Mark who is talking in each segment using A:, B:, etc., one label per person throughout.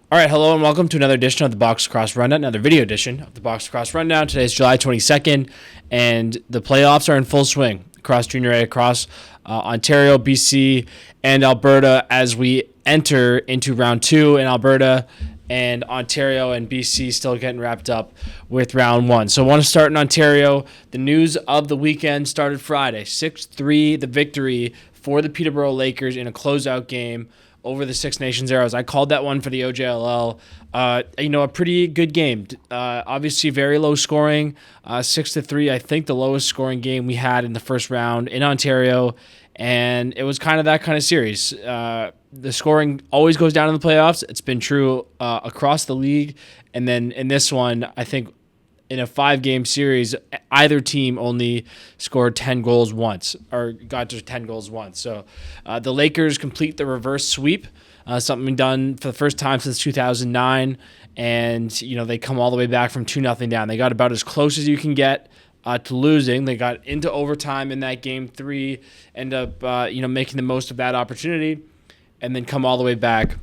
A: All right, hello and welcome to another edition of the Box Lacrosse Rundown, another video edition of the Box Lacrosse Rundown. Today is July 22nd, and the playoffs are in full swing across Junior A, across Ontario, BC, and Alberta as we enter into round two in Alberta, and Ontario and BC still getting wrapped up with round one. So I want to start in Ontario. The news of the weekend started Friday, 6-3, the victory for the Peterborough Lakers in a closeout game over the Six Nations Arrows. I called that one for the OJLL. A pretty good game. Obviously, very low scoring, 6-3. I think the lowest scoring game we had in the first round in Ontario, and it was kind of that kind of series. The scoring always goes down in the playoffs. It's been true across the league, and then in this one, I think in a 5-game series, either team only scored 10 goals once or got to 10 goals once. So the Lakers complete the reverse sweep, something done for the first time since 2009. And, they come all the way back from 2-0 down. They got about as close as you can get to losing. They got into overtime in that game 3, end up, making the most of that opportunity, and then come all the way back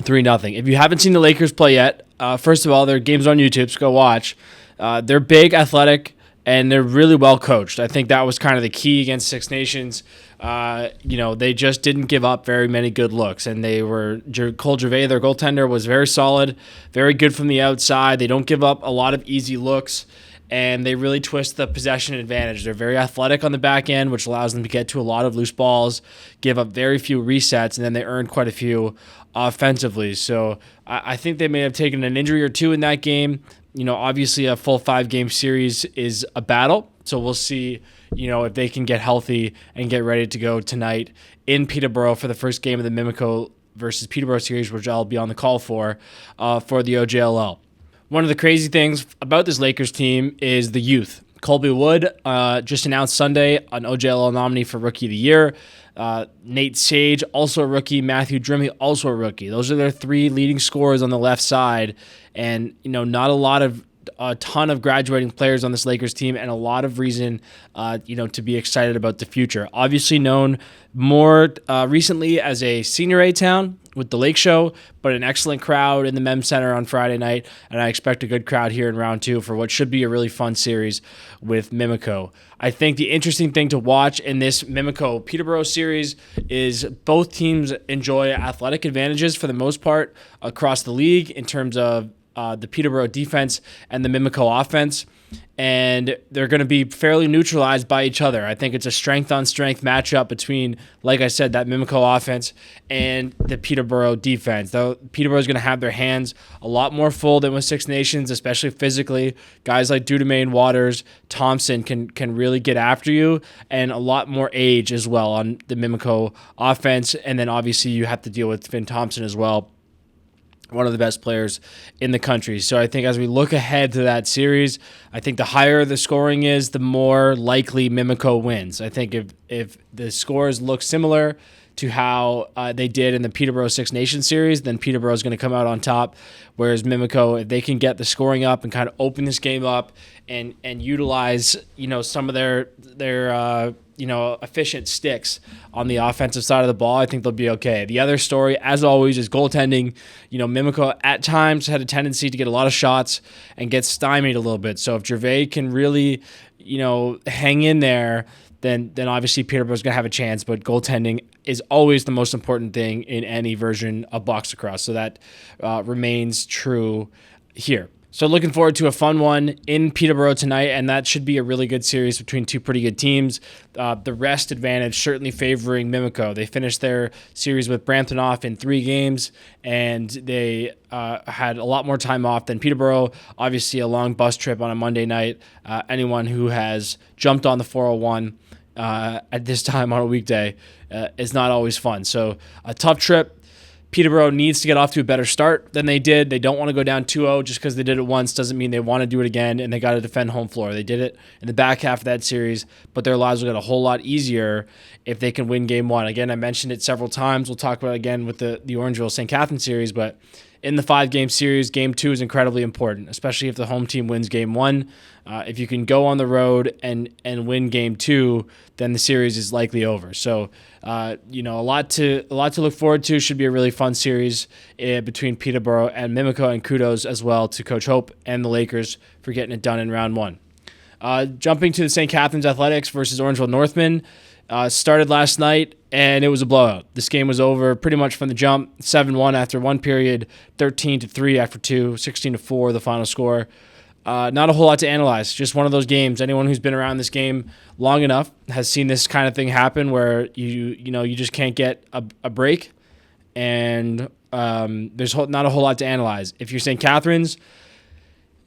A: 3-0. If you haven't seen the Lakers play yet, first of all, their game's on YouTube, so go watch. They're big, athletic, and they're really well coached. I think that was kind of the key against Six Nations. They just didn't give up very many good looks, and Cole Gervais, their goaltender, was very solid, very good from the outside. They don't give up a lot of easy looks, and they really twist the possession advantage. They're very athletic on the back end, which allows them to get to a lot of loose balls, give up very few resets, and then they earn quite a few offensively. So I think they may have taken an injury or two in that game. Obviously a full 5-game series is a battle. So we'll see, if they can get healthy and get ready to go tonight in Peterborough for the first game of the Mimico versus Peterborough series, which I'll be on the call for the OJLL. One of the crazy things about this Lakers team is the youth. Colby Wood just announced Sunday an OJLL nominee for Rookie of the Year. Nate Sage, also a rookie. Matthew Drimmy, also a rookie. Those are their 3 leading scorers on the left side. And, not a ton of graduating players on this Lakers team, and a lot of reason, to be excited about the future. Obviously known more recently as a Senior A town with the Lake Show, but an excellent crowd in the Mem Center on Friday night, and I expect a good crowd here in round 2 for what should be a really fun series with Mimico. I think the interesting thing to watch in this Mimico-Peterborough series is both teams enjoy athletic advantages for the most part across the league in terms of the Peterborough defense and the Mimico offense, and they're going to be fairly neutralized by each other. I think it's a strength-on-strength matchup between, like I said, that Mimico offense and the Peterborough defense. Though Peterborough is going to have their hands a lot more full than with Six Nations, especially physically. Guys like Dudemaine, Waters, Thompson can really get after you, and a lot more age as well on the Mimico offense. And then obviously you have to deal with Finn Thompson as well, one of the best players in the country. So I think as we look ahead to that series, I think the higher the scoring is, the more likely Mimico wins. I think if the scores look similar to how they did in the Peterborough Six Nations series, then Peterborough is going to come out on top. Whereas Mimico, if they can get the scoring up and kind of open this game up and utilize some of their efficient sticks on the offensive side of the ball, I think they'll be okay. The other story, as always, is goaltending. Mimico at times had a tendency to get a lot of shots and get stymied a little bit. So if Gervais can really, hang in there, then obviously Peterborough's going to have a chance. But goaltending is always the most important thing in any version of box lacrosse. So that remains true here. So looking forward to a fun one in Peterborough tonight, and that should be a really good series between 2 pretty good teams. The rest advantage certainly favoring Mimico. They finished their series with Brampton off in 3 games, and they had a lot more time off than Peterborough. Obviously, a long bus trip on a Monday night. Anyone who has jumped on the 401 at this time on a weekday is not always fun. So a tough trip. Peterborough needs to get off to a better start than they did. They don't want to go down 2-0 just because they did it once doesn't mean they want to do it again, and they got to defend home floor. They did it in the back half of that series, but their lives will get a whole lot easier if they can win game 1. Again, I mentioned it several times. We'll talk about it again with the Orangeville St. Catherine series, but in the 5-game series, game 2 is incredibly important, especially if the home team wins game 1. If you can go on the road and win game 2, then the series is likely over. So, a lot to look forward to. Should be a really fun series between Peterborough and Mimico, and kudos as well to Coach Hope and the Lakers for getting it done in round 1. Jumping to the St. Catharines Athletics versus Orangeville Northmen. Started last night, and it was a blowout. This game was over pretty much from the jump, 7-1 after one period, 13-3 after two, 16-4 the final score. Not a whole lot to analyze. Just one of those games. Anyone who's been around this game long enough has seen this kind of thing happen where you just can't get a break, and there's not a whole lot to analyze. If you're St. Catharines,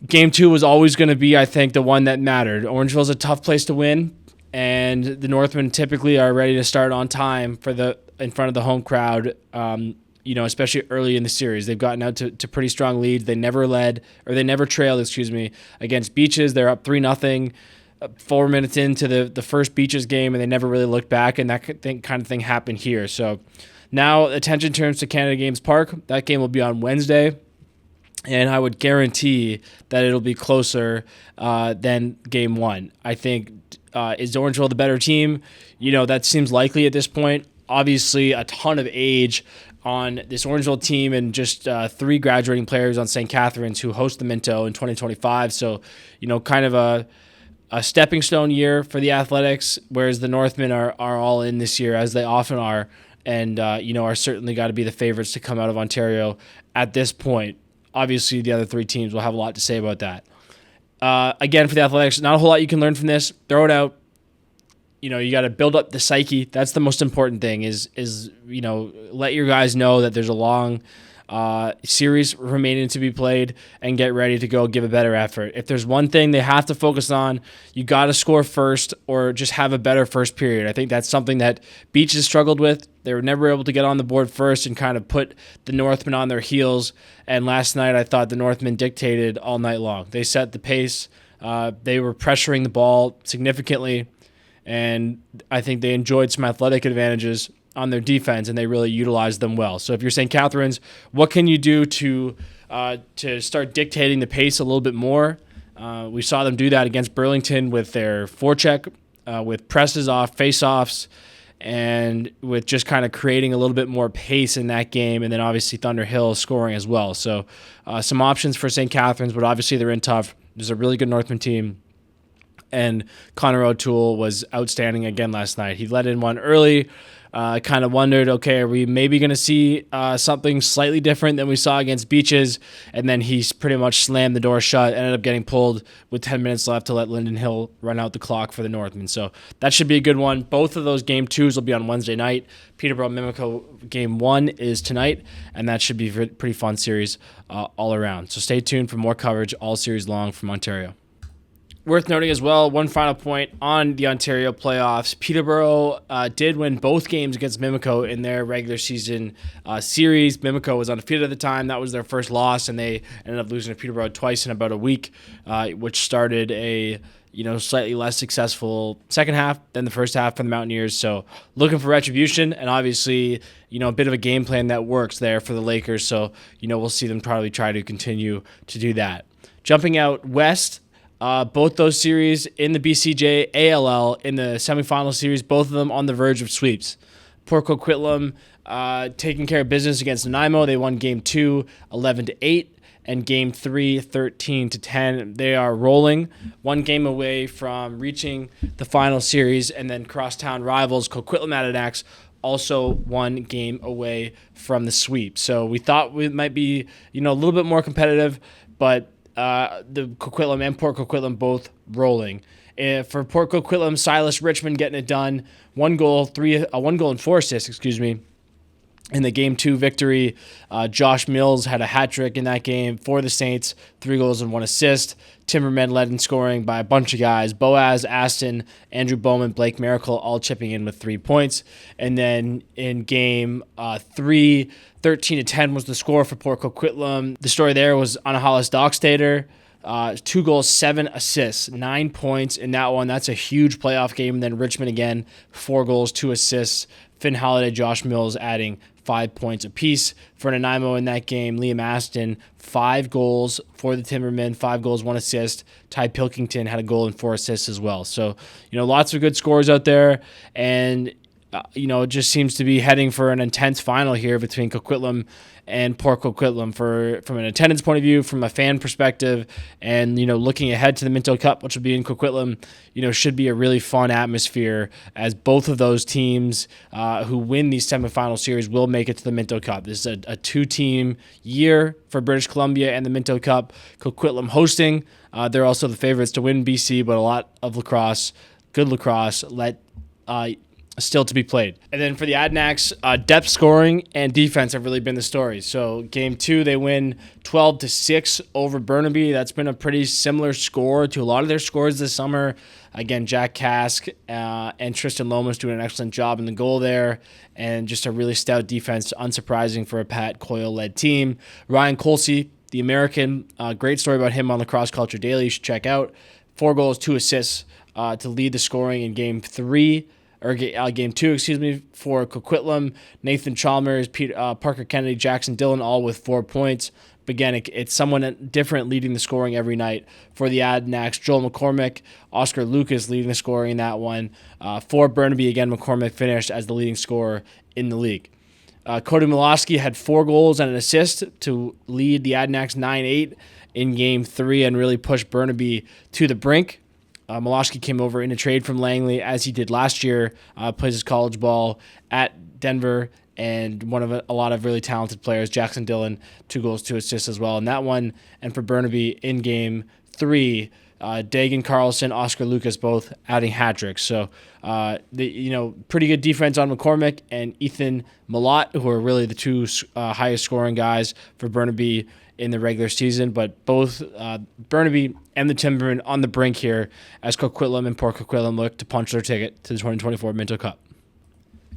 A: game 2 was always going to be, I think, the one that mattered. Orangeville's a tough place to win, and the Northmen typically are ready to start on time in front of the home crowd, especially early in the series. They've gotten out to pretty strong leads. They never trailed, against Beaches. They're up 3-0 4 minutes into the first Beaches game, and they never really looked back, and that kind of thing happened here. So now attention turns to Canada Games Park. That game will be on Wednesday, and I would guarantee that it'll be closer than game 1. I think, is Orangeville the better team? That seems likely at this point. Obviously, a ton of age on this Orangeville team, and just 3 graduating players on St. Catharines who host the Minto in 2025. So, kind of a stepping stone year for the Athletics, whereas the Northmen are all in this year, as they often are, and are certainly got to be the favorites to come out of Ontario at this point. Obviously, the other 3 teams will have a lot to say about that. Again, for the Athletics, not a whole lot you can learn from this. Throw it out. You got to build up the psyche. That's the most important thing is let your guys know that there's a long series remaining to be played, and get ready to go give a better effort. If there's one thing they have to focus on, you got to score first or just have a better first period. I think that's something that Beaches struggled with. They were never able to get on the board first and kind of put the Northmen on their heels. And last night, I thought the Northmen dictated all night long. They set the pace. They were pressuring the ball significantly, and I think they enjoyed some athletic advantages on their defense, and they really utilized them well. So if you're St. Catharines, what can you do to start dictating the pace a little bit more? We saw them do that against Burlington with their forecheck, with presses off, face-offs, and with just kind of creating a little bit more pace in that game, and then obviously Thunder Hill scoring as well. So some options for St. Catharines, but obviously they're in tough. There's a really good Northman team, and Connor O'Toole was outstanding again last night. He let in one early. Kind of wondered, okay, are we maybe going to see something slightly different than we saw against Beaches? And then he's pretty much slammed the door shut, ended up getting pulled with 10 minutes left to let Linden Hill run out the clock for the Northmen. So that should be a good one. Both of those game 2s will be on Wednesday night. Peterborough Mimico game 1 is tonight, and that should be a pretty fun series all around. So stay tuned for more coverage all series long from Ontario. Worth noting as well, one final point on the Ontario playoffs. Peterborough did win both games against Mimico in their regular season series. Mimico was undefeated at the time. That was their first loss, and they ended up losing to Peterborough twice in about a week, which started a slightly less successful second half than the first half for the Mountaineers. So looking for retribution, and obviously a bit of a game plan that works there for the Lakers. So we'll see them probably try to continue to do that. Jumping out west. Both those series in the BCJALL in the semifinal series, both of them on the verge of sweeps. Port Coquitlam taking care of business against Nanaimo. They won game 2, 11-8, and game 3, 13-10. They are rolling, one game away from reaching the final series, and then crosstown rivals Coquitlam Adanacs also one game away from the sweep. So we thought we might be a little bit more competitive, but the Coquitlam and Port Coquitlam both rolling. For Port Coquitlam, Silas Richmond getting it done. One goal and 4 assists, in the game 2 victory. Josh Mills had a hat trick in that game for the Saints, 3 goals and 1 assist. Timberman led in scoring by a bunch of guys. Boaz, Aston, Andrew Bowman, Blake Miracle all chipping in with 3 points. And then in game 3, 13-10 was the score for Port Coquitlam. The story there was Anahalis Dockstader. 2 goals, 7 assists, 9 points in that one. That's a huge playoff game. And then Richmond again, 4 goals, 2 assists Finn Holiday, Josh Mills adding 5 points apiece. For Nanaimo in that game, Liam Aston, 5 goals for the Timbermen, 5 goals, 1 assist. Ty Pilkington had a goal and 4 assists as well. So, lots of good scores out there. And, it just seems to be heading for an intense final here between Coquitlam and Port Coquitlam from an attendance point of view, from a fan perspective, and, looking ahead to the Minto Cup, which will be in Coquitlam, should be a really fun atmosphere as both of those teams who win these semifinal series will make it to the Minto Cup. This is a 2-team year for British Columbia and the Minto Cup. Coquitlam hosting. They're also the favorites to win BC, but a lot of lacrosse, good lacrosse, still to be played. And then for the Adanacs, depth scoring and defense have really been the story. So game 2, they win 12-6 over Burnaby. That's been a pretty similar score to a lot of their scores this summer. Again, Jack Kask and Tristan Lomas doing an excellent job in the goal there, and just a really stout defense, unsurprising for a Pat Coyle-led team. Ryan Colsey, the American, great story about him on Lacrosse Culture Daily. You should check out. 4 goals, 2 assists to lead the scoring in game 2, for Coquitlam. Nathan Chalmers, Parker Kennedy, Jackson Dillon, all with 4 points. But again, it's someone different leading the scoring every night. For the Adanacs, Joel McCormick, Oscar Lucas leading the scoring in that one. For Burnaby, again, McCormick finished as the leading scorer in the league. Cody Milosky had 4 goals and an assist to lead the Adanacs 9-8 in game 3 and really push Burnaby to the brink. Milosky came over in a trade from Langley, as he did last year, plays his college ball at Denver, and one of a lot of really talented players. Jackson Dillon, 2 goals, 2 assists as well in that one. And for Burnaby in game 3, Dagan Carlson, Oscar Lucas both adding hat tricks. So, pretty good defense on McCormick and Ethan Malott, who are really the 2 highest scoring guys for Burnaby in the regular season, but both Burnaby and the Timbermen on the brink here as Coquitlam and Port Coquitlam look to punch their ticket to the 2024 Minto Cup.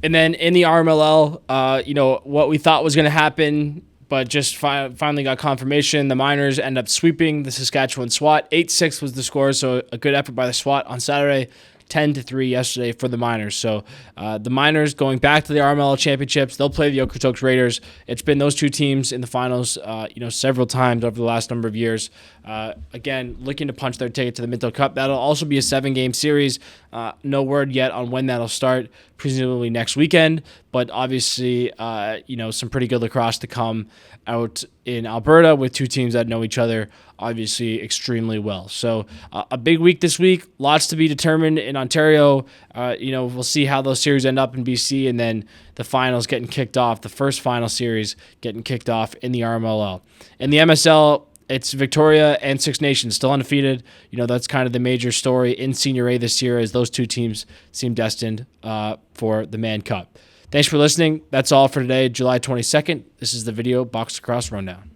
A: And then in the RMLL, what we thought was going to happen, but just finally got confirmation. The Miners end up sweeping the Saskatchewan SWAT. 8-6 was the score, so a good effort by the SWAT on Saturday. 10-3 yesterday for the Miners. So the Miners going back to the RMLL championships. They'll play the Okotoks Raiders. It's been those 2 teams in the finals, several times over the last number of years. Again, looking to punch their ticket to the Minto Cup. That'll also be a 7-game series. No word yet on when that'll start. Presumably next weekend. But obviously, some pretty good lacrosse to come out in Alberta with 2 teams that know each other obviously extremely well. So a big week this week. Lots to be determined in Ontario. We'll see how those series end up in BC, and then the finals getting kicked off. The first final series getting kicked off in the RMLL. In the MSL, it's Victoria and Six Nations still undefeated. That's kind of the major story in Senior A this year, as those 2 teams seem destined for the Mann Cup. Thanks for listening. That's all for today, July 22nd. This is the video Box Lacrosse Rundown.